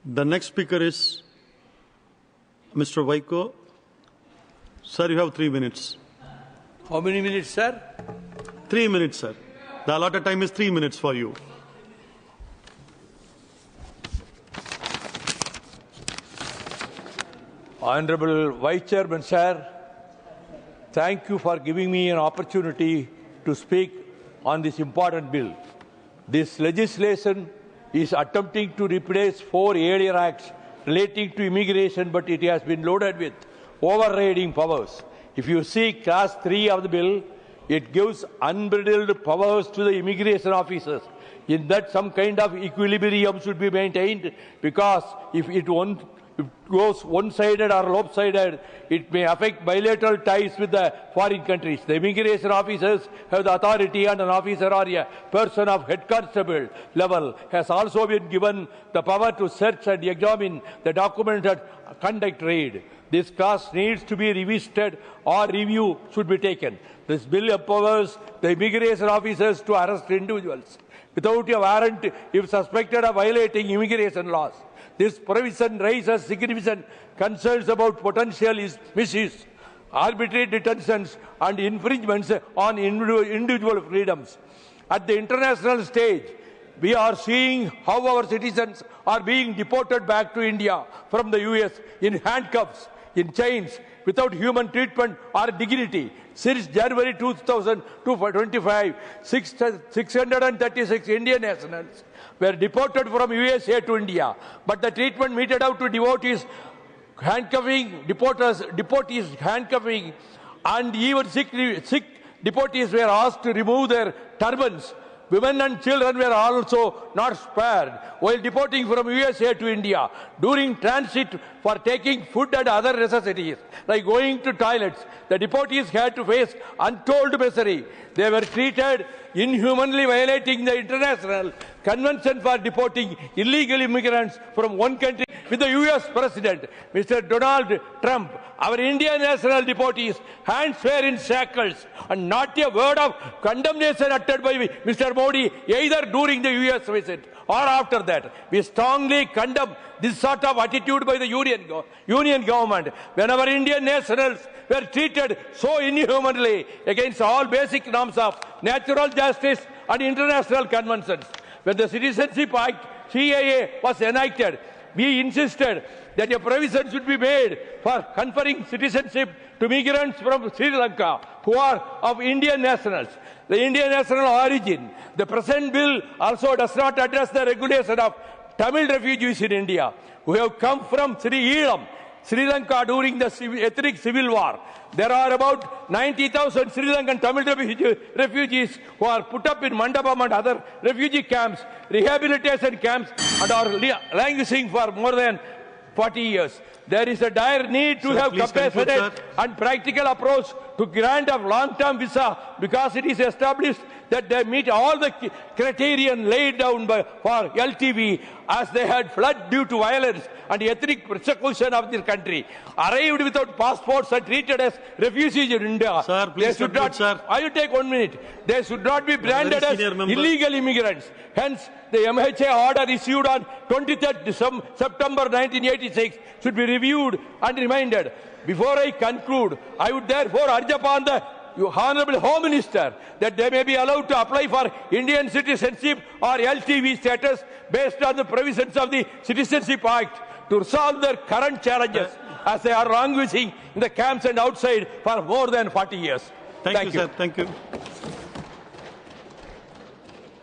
The next speaker is Mr. Vaiko. Sir, you have 3 minutes. How many minutes, sir? 3 minutes, sir. The allotted time is 3 minutes for you. Honorable Vice Chairman, sir, thank you for giving me an opportunity to speak on this important bill. This legislation is attempting to replace 4 earlier acts relating to immigration, but it has been loaded with overriding powers. If you see class 3 of the bill, it gives unbridled powers to the immigration officers. In that, some kind of equilibrium should be maintained, because if it goes one-sided or lopsided, it may affect bilateral ties with the foreign countries. The immigration officers have the authority, and an officer or a person of head constable level has also been given the power to search and examine the documents and conduct raid. This clause needs to be revisited, or review should be taken. This bill empowers the immigration officers to arrest individuals without a warrant if suspected of violating immigration laws. This provision raises significant concerns about potential misuse, arbitrary detentions, and infringements on individual freedoms. At the international stage, we are seeing how our citizens are being deported back to India from the US in handcuffs, in chains, without human treatment or dignity. Since January 2025, 636 Indian nationals were deported from USA to India, but the treatment meted out to devotees handcuffing, and even sick deportees were asked to remove their turbans. Women and children were also not spared while deporting from USA to India. During transit for taking food and other necessities, like going to toilets, the deportees had to face untold misery. They were treated inhumanly, violating the International Convention for deporting illegal immigrants from one country. With the US President, Mr. Donald Trump, our Indian national deportees' hands were in shackles, and not a word of condemnation uttered by Mr. Modi, either during the US visit or after that. We strongly condemn this sort of attitude by the union government when our Indian nationals were treated so inhumanly against all basic norms of natural justice and international conventions. When the Citizenship Act, CAA, was enacted, we insisted that a provision should be made for conferring citizenship to migrants from Sri Lanka who are of Indian nationals, the Indian national origin. The present bill also does not address the regulation of Tamil refugees in India who have come from Sri Lanka during the ethnic civil war. There are about 90,000 Sri Lankan Tamil refugees who are put up in Mandapam and other refugee camps, rehabilitation camps, and are languishing for more than 40 years. There is a dire need to have compassionate and practical approach to grant of long-term visa, because it is established that they meet all the criteria laid down for LTV, as they had fled due to violence and ethnic persecution of their country, arrived without passports and treated as refugees in India. Sir, please conclude, sir. I will take 1 minute. They should not be branded as illegal immigrants. Hence, the MHA order issued on 23rd September 1986 should be reviewed and reminded. Before I conclude, I would therefore urge upon the Honorable Home Minister that they may be allowed to apply for Indian citizenship or LTV status based on the provisions of the Citizenship Act to resolve their current challenges, as they are languishing in the camps and outside for more than 40 years. Thank you, sir. Thank you.